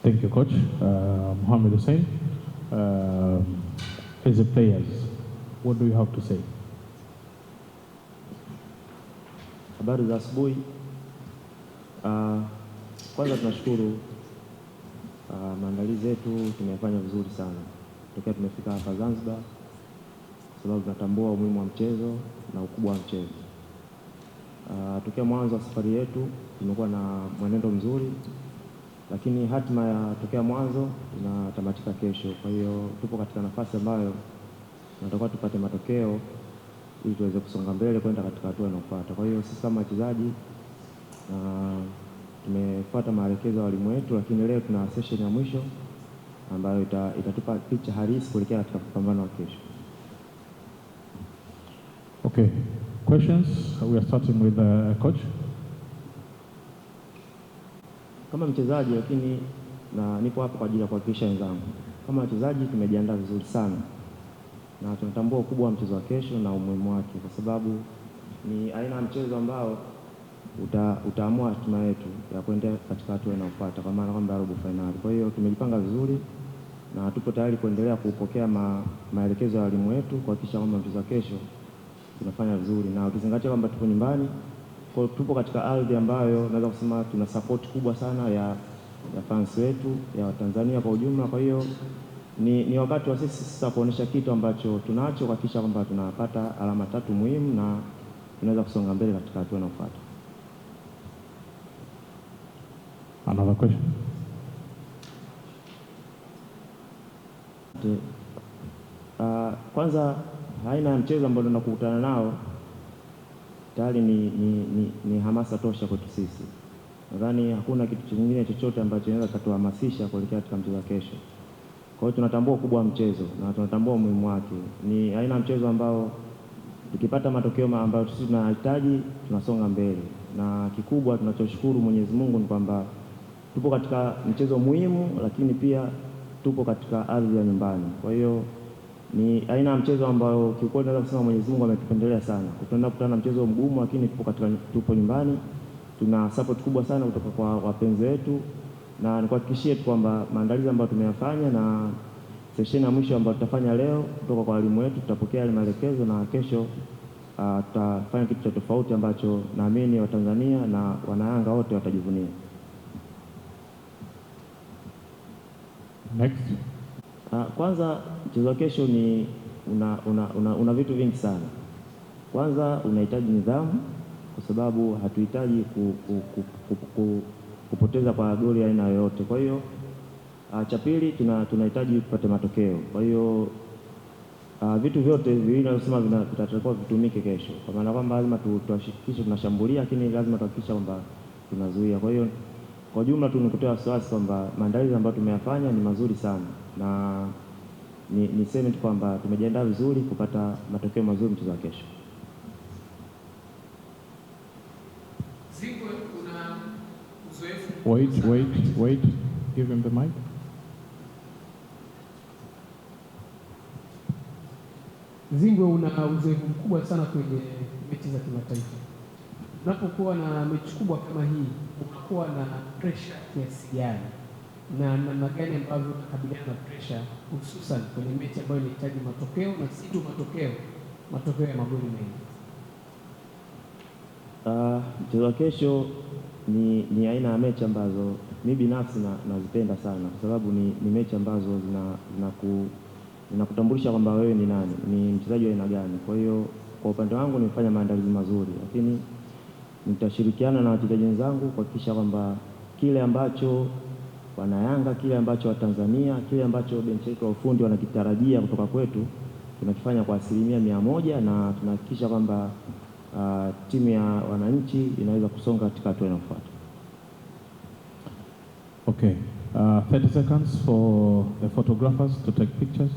Thank you, Coach. Mohamed Hussein, as a players, what do you have to say? Habari za asubuhi. Kwanza tunashukuru maandalizi yetu tumefanya vizuri sana. Tokea tumefika hapa Zanzibar kwa sababu tunatambua umuhimu wa mchezo na ukubwa wa mchezo. Tokea mwanzo wa safari yetu tumekuwa na mwenendo mzuri, lakini hatima ya tokea mwanzo inatamatika kesho. Kwa hiyo tupo katika nafasi ambayo tunatakiwa tupate matokeo ili tuweze kusonga mbele kwenda katika hatua inayofuata. Kwa hiyo sisi kama wachezaji tumefuata maelekezo ya walimu wetu, lakini leo tuna session ya mwisho ambayo itatupa picha halisi kuelekea katika pambano la kesho. Okay. Questions? We are starting with the coach. Kama mchezaji, lakini nipo hapa kwa ajili ya kuhakikisha wenzangu. Kama wachezaji tumejiandaa vizuri sana na tunatambua ukubwa wa mchezo wa kesho na umuhimu wake, kwa sababu ni aina ya mchezo ambao utaamua hatima yetu ya kwenda katika hatua inayofuata, kwa maana kwamba robo finali. Kwa hiyo tumejipanga vizuri na tupo tayari kuendelea kupokea maelekezo ya walimu wetu kuhakikisha kwamba mchezo wa kesho tunafanya vizuri, na ukizingatia kwamba tupo nyumbani, kwa tupo katika ardhi ambayo naweza kusema tuna support kubwa sana ya fans wetu, ya Tanzania kwa ujumla. Kwa hiyo ni wakati wa sisi sasa kuonesha kitu ambacho tunacho, kuhakikisha kwamba tunapata alama 3 muhimu na tunaweza kusonga mbele katika hatua inayofuata. Another question. Kwanza aina ya mchezo ambao tunakutana nao tayari ni hamasa tosha kwetu sisi. Nadhani hakuna kitu kingine chochote ambacho kinaweza kutuhamasisha kuelekea katika mchezo wa kesho. Kwa hiyo tunatambua ukubwa wa mchezo na tunatambua umuhimu wake. Ni aina ya mchezo ambao tukipata matokeo ambayo sisi tunahitaji tunasonga mbele, na kikubwa tunachoshukuru Mwenyezi Mungu ni kwamba tupo katika mchezo muhimu, lakini pia tupo katika ardhi ya nyumbani. Kwa hiyo ni aina ya mchezo ambao kiukweli naweza kusema Mwenyezi Mungu ametupendelea sana. Tunaenda kukutana mchezo mgumu, lakini tupo nyumbani. Tuna support kubwa sana kutoka kwa wapenzi wetu, na nikuhakikishie tu kwamba maandalizi ambayo tumeyafanya na session ya mwisho ambayo tutafanya leo kutoka kwa walimu wetu, tutapokea yale maelekezo na kesho tutafanya kitu cha tofauti ambacho naamini Watanzania na wanayanga wote watajivunia. Next. Kwanza mchezo wa kesho ni una vitu vingi sana. Kwanza unahitaji nidhamu, kwa sababu hatuhitaji kupoteza kwa goli aina yoyote. Kwa hiyo cha pili tunahitaji kupata matokeo. Kwa hiyo vitu vyote viwili nasema vitatakiwa vitumike kesho, kwa maana kwamba lazima tuhakikishe tunashambulia, lakini lazima tuhakikishe kwamba tunazuia. Kwa hiyo kwa jumla tu nikutoa wasiwasi kwamba maandalizi ambayo tumeyafanya ni mazuri sana, na niseme tu kwamba tumejiandaa vizuri kupata matokeo mazuri mchezo wa kesho. Zingwe, una uzoefu. Wait. Give him the mic. Zingwe, una uzoefu mkubwa sana kwenye mechi za kimataifa. Unapokuwa na mechi kubwa kama hii, unakuwa na pressure kiasi gani na namna gani ambavyo unakabiliana na pressure, hususan kwenye mechi ambayo inahitaji matokeo na si tu matokeo ya magoli mengi? Mchezo wa kesho ni aina ya mechi ambazo mimi binafsi nazipenda sana, kwa sababu ni mechi ambazo zinakutambulisha kwamba wewe ni nani, ni mchezaji wa aina gani. Kwa hiyo kwa upande wangu nimefanya maandalizi mazuri, lakini nitashirikiana na wachezaji wenzangu kuhakikisha kwamba kile ambacho Wanayanga, kile ambacho Watanzania, kile ambacho benchi yetu ya ufundi wanakitarajia kutoka kwetu tunakifanya kwa 100%, na tunahakikisha kwamba timu ya wananchi inaweza kusonga katika hatua inayofuata. Okay. 30 seconds for the photographers to take pictures.